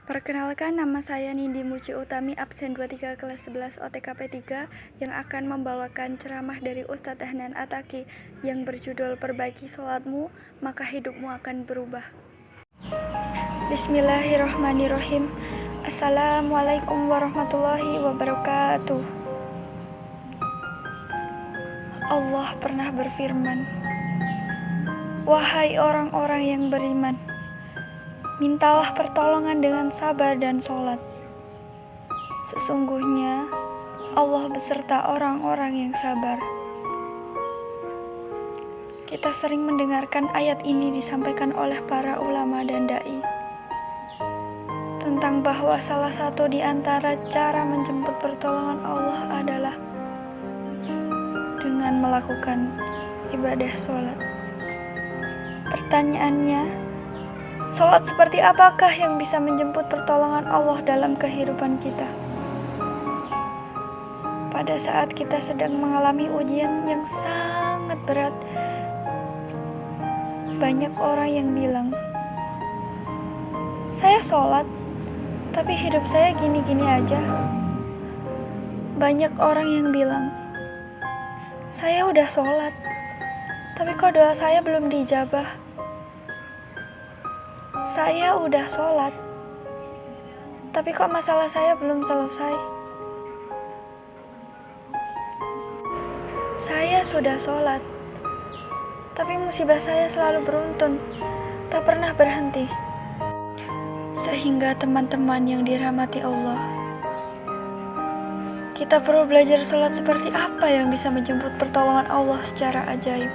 Perkenalkan, nama saya Nindi Muci Utami, absen 23 kelas 11 OTKP 3 yang akan membawakan ceramah dari Ustadz Ahnan Ataki yang berjudul Perbaiki Sholatmu, maka hidupmu akan berubah. Bismillahirrahmanirrahim. Assalamualaikum warahmatullahi wabarakatuh. Allah pernah berfirman, "Wahai orang-orang yang beriman, mintalah pertolongan dengan sabar dan sholat. Sesungguhnya Allah beserta orang-orang yang sabar." Kita sering mendengarkan ayat ini disampaikan oleh para ulama dan dai tentang bahwa salah satu di antara cara menjemput pertolongan Allah adalah dengan melakukan ibadah sholat. Pertanyaannya, sholat seperti apakah yang bisa menjemput pertolongan Allah dalam kehidupan kita? Pada saat kita sedang mengalami ujian yang sangat berat, banyak orang yang bilang, "Saya sholat, tapi hidup saya gini-gini aja." Banyak orang yang bilang, "Saya udah sholat, tapi kok doa saya belum dijabah." "Saya udah sholat, tapi kok masalah saya belum selesai." "Saya sudah sholat, tapi musibah saya selalu beruntun, tak pernah berhenti." Sehingga teman-teman yang dirahmati Allah, kita perlu belajar sholat seperti apa yang bisa menjemput pertolongan Allah secara ajaib.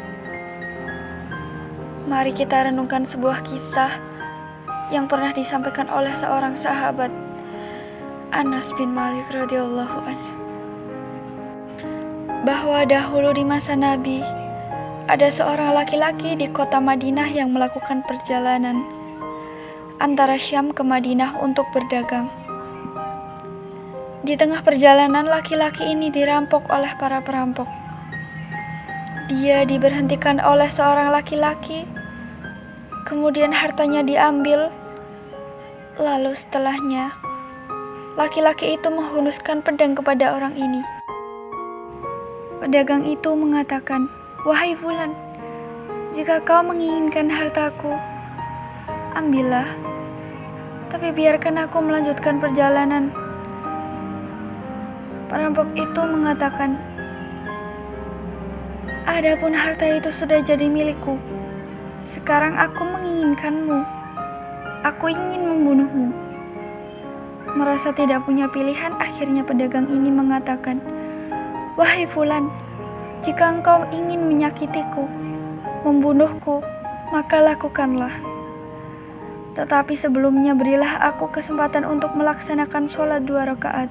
Mari kita renungkan sebuah kisah yang pernah disampaikan oleh seorang sahabat, Anas bin Malik radhiyallahu anhu, bahwa dahulu di masa Nabi ada seorang laki-laki di kota Madinah yang melakukan perjalanan antara Syam ke Madinah untuk berdagang. Di tengah perjalanan, laki-laki ini dirampok oleh para perampok. Dia diberhentikan oleh seorang laki-laki, kemudian hartanya diambil. Lalu setelahnya, laki-laki itu menghunuskan pedang kepada orang ini. Pedagang itu mengatakan, "Wahai Fulan, jika kau menginginkan hartaku, ambillah, tapi biarkan aku melanjutkan perjalanan." Perampok itu mengatakan, "Adapun harta itu sudah jadi milikku. Sekarang aku menginginkanmu. Aku ingin membunuhmu." Merasa tidak punya pilihan, akhirnya pedagang ini mengatakan, "Wahai Fulan, jika engkau ingin menyakitiku, membunuhku, maka lakukanlah. Tetapi sebelumnya berilah aku kesempatan untuk melaksanakan sholat 2 rakaat."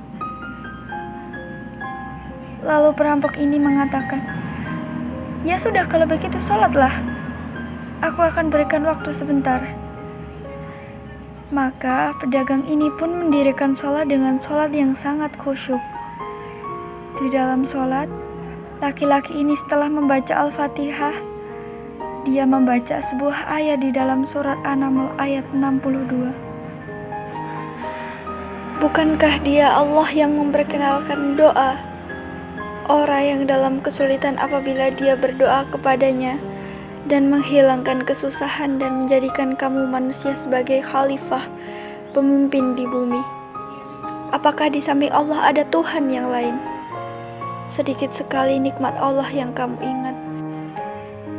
Lalu perampok ini mengatakan, "Ya sudah, kalau begitu sholatlah. Aku akan berikan waktu sebentar." Maka pedagang ini pun mendirikan sholat dengan sholat yang sangat khusyuk. Di dalam sholat, laki-laki ini setelah membaca Al-Fatihah, dia membaca sebuah ayat di dalam surat An-Naml ayat 62. Bukankah dia Allah yang memperkenalkan doa orang yang dalam kesulitan apabila dia berdoa kepadanya dan menghilangkan kesusahan dan menjadikan kamu manusia sebagai khalifah, pemimpin di bumi? Apakah di samping Allah ada Tuhan yang lain? Sedikit sekali nikmat Allah yang kamu ingat.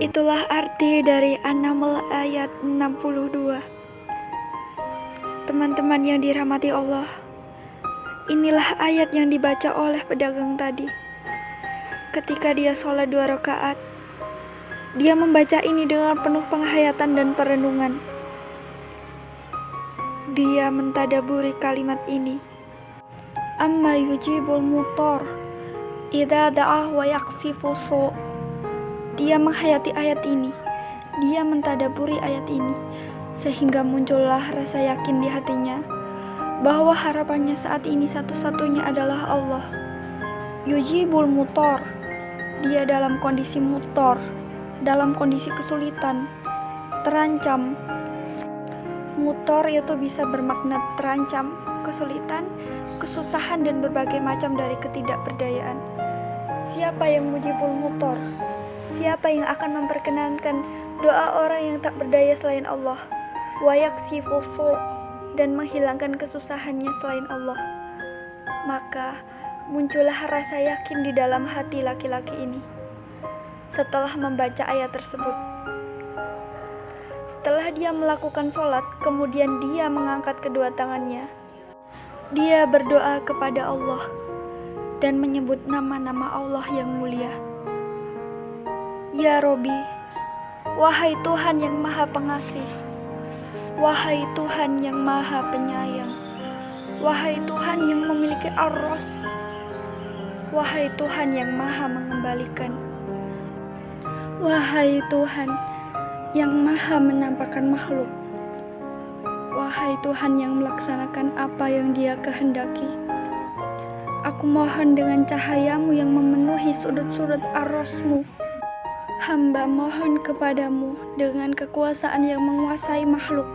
Itulah arti dari An-Naml ayat 62. Teman-teman yang dirahmati Allah, inilah ayat yang dibaca oleh pedagang tadi. Ketika dia sholat 2 rakaat, dia membaca ini dengan penuh penghayatan dan perenungan. Dia mentadaburi kalimat ini, "Amma yujibul mutar idza da'ah wa yaksifu su'." Dia menghayati ayat ini, dia mentadaburi ayat ini, sehingga muncullah rasa yakin di hatinya bahwa harapannya saat ini satu-satunya adalah Allah. Yujibul mutar, dia dalam kondisi mutar, dalam kondisi kesulitan, terancam. Mutor itu bisa bermakna terancam, kesulitan, kesusahan, dan berbagai macam dari ketidakberdayaan. Siapa yang mujibul mutor? Siapa yang akan memperkenankan doa orang yang tak berdaya selain Allah? Wa yaksifu su' dan menghilangkan kesusahannya selain Allah. Maka muncullah rasa yakin di dalam hati laki-laki ini setelah membaca ayat tersebut. Setelah dia melakukan sholat, kemudian dia mengangkat kedua tangannya. Dia berdoa kepada Allah dan menyebut nama-nama Allah yang mulia. Ya Robi, wahai Tuhan yang maha pengasih, wahai Tuhan yang maha penyayang, wahai Tuhan yang memiliki ar-ras, wahai Tuhan yang maha mengembalikan, wahai Tuhan yang maha menampakkan makhluk, wahai Tuhan yang melaksanakan apa yang Dia kehendaki. Aku mohon dengan cahayamu yang memenuhi sudut-sudut ar-rasmu. Hamba mohon kepadamu dengan kekuasaan yang menguasai makhluk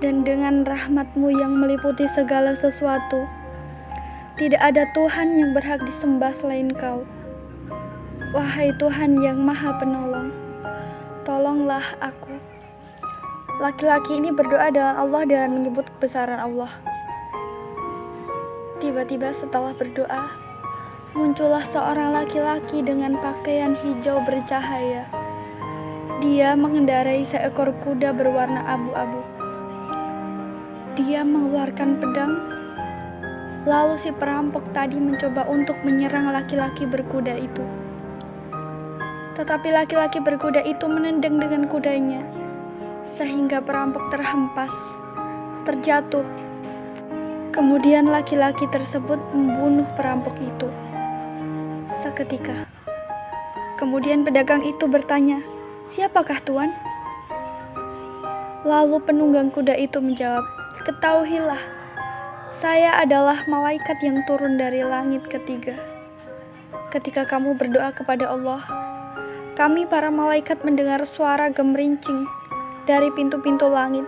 dan dengan rahmatmu yang meliputi segala sesuatu. Tidak ada Tuhan yang berhak disembah selain Kau. Wahai Tuhan yang maha penolong, tolonglah aku. Laki-laki ini berdoa dengan Allah dengan menyebut kebesaran Allah. Tiba-tiba setelah berdoa, muncullah seorang laki-laki dengan pakaian hijau bercahaya. Dia mengendarai seekor kuda berwarna abu-abu. Dia mengeluarkan pedang. Lalu si perampok tadi mencoba untuk menyerang laki-laki berkuda itu. Tetapi laki-laki berkuda itu menendang dengan kudanya, sehingga perampok terhempas, terjatuh. Kemudian laki-laki tersebut membunuh perampok itu. Seketika, kemudian pedagang itu bertanya, "Siapakah Tuan?" Lalu penunggang kuda itu menjawab, "Ketahuilah, saya adalah malaikat yang turun dari langit ketiga. Ketika kamu berdoa kepada Allah, kami para malaikat mendengar suara gemerincing dari pintu-pintu langit,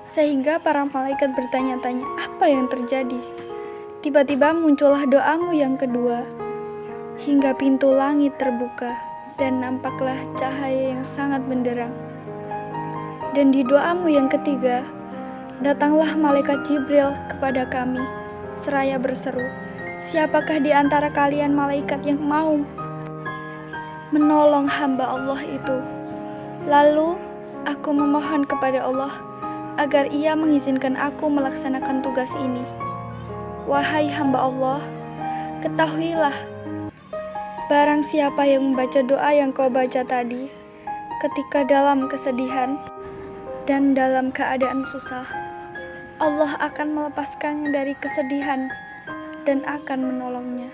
sehingga para malaikat bertanya-tanya, apa yang terjadi? Tiba-tiba muncullah doamu yang kedua, hingga pintu langit terbuka, dan nampaklah cahaya yang sangat benderang. Dan di doamu yang ketiga, datanglah malaikat Jibril kepada kami, seraya berseru, siapakah di antara kalian malaikat yang mau menolong hamba Allah itu? Lalu aku memohon kepada Allah agar Ia mengizinkan aku melaksanakan tugas ini. Wahai hamba Allah, ketahuilah, barang siapa yang membaca doa yang kau baca tadi ketika dalam kesedihan dan dalam keadaan susah, Allah akan melepaskannya dari kesedihan dan akan menolongnya."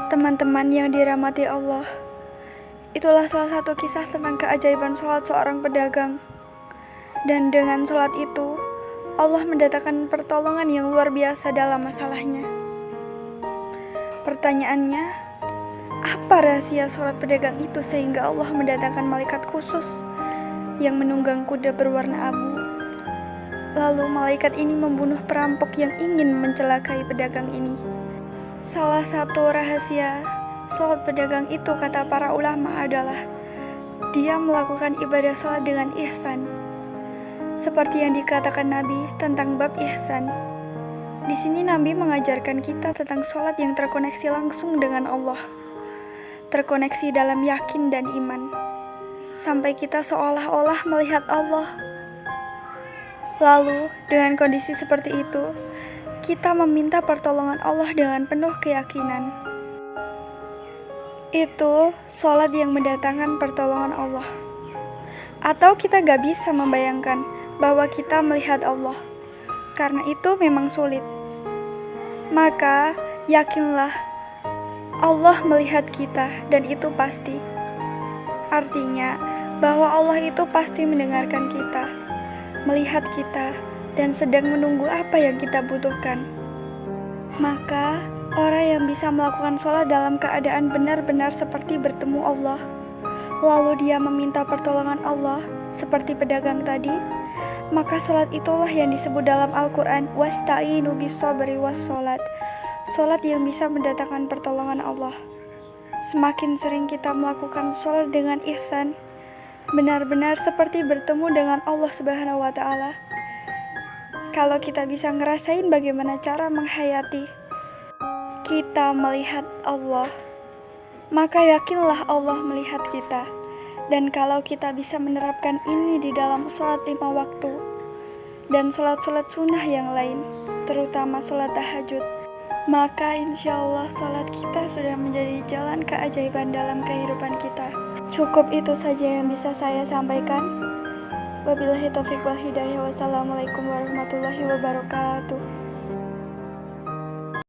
Teman-teman yang dirahmati Allah, itulah salah satu kisah tentang keajaiban sholat seorang pedagang. Dan dengan sholat itu, Allah mendatangkan pertolongan yang luar biasa dalam masalahnya. Pertanyaannya, apa rahasia sholat pedagang itu sehingga Allah mendatangkan malaikat khusus yang menunggang kuda berwarna abu? Lalu malaikat ini membunuh perampok yang ingin mencelakai pedagang ini. Salah satu rahasia sholat pedagang itu, kata para ulama, adalah dia melakukan ibadah sholat dengan ihsan. Seperti yang dikatakan Nabi tentang bab ihsan. Di sini Nabi mengajarkan kita tentang sholat yang terkoneksi langsung dengan Allah, terkoneksi dalam yakin dan iman, sampai kita seolah-olah melihat Allah. Lalu dengan kondisi seperti itu, kita meminta pertolongan Allah dengan penuh keyakinan. Itu sholat yang mendatangkan pertolongan Allah. Atau kita gak bisa membayangkan bahwa kita melihat Allah, karena itu memang sulit. Maka yakinlah Allah melihat kita, dan itu pasti. Artinya bahwa Allah itu pasti mendengarkan kita, melihat kita, dan sedang menunggu apa yang kita butuhkan. Maka orang yang bisa melakukan sholat dalam keadaan benar-benar seperti bertemu Allah, lalu dia meminta pertolongan Allah, seperti pedagang tadi, maka sholat itulah yang disebut dalam Al-Quran wasta'inu bis-shabri was-sholat, sholat yang bisa mendatangkan pertolongan Allah. Semakin sering kita melakukan sholat dengan ihsan, benar-benar seperti bertemu dengan Allah Subhanahu wa Ta'ala. Kalau kita bisa ngerasain bagaimana cara menghayati, kita melihat Allah, maka yakinlah Allah melihat kita. Dan kalau kita bisa menerapkan ini di dalam sholat 5 waktu dan sholat-sholat sunnah yang lain, terutama sholat tahajud, maka insya Allah sholat kita sudah menjadi jalan keajaiban dalam kehidupan kita. Cukup itu saja yang bisa saya sampaikan. Wabillahi taufiq wal hidayah. Wassalamualaikum warahmatullahi wabarakatuh.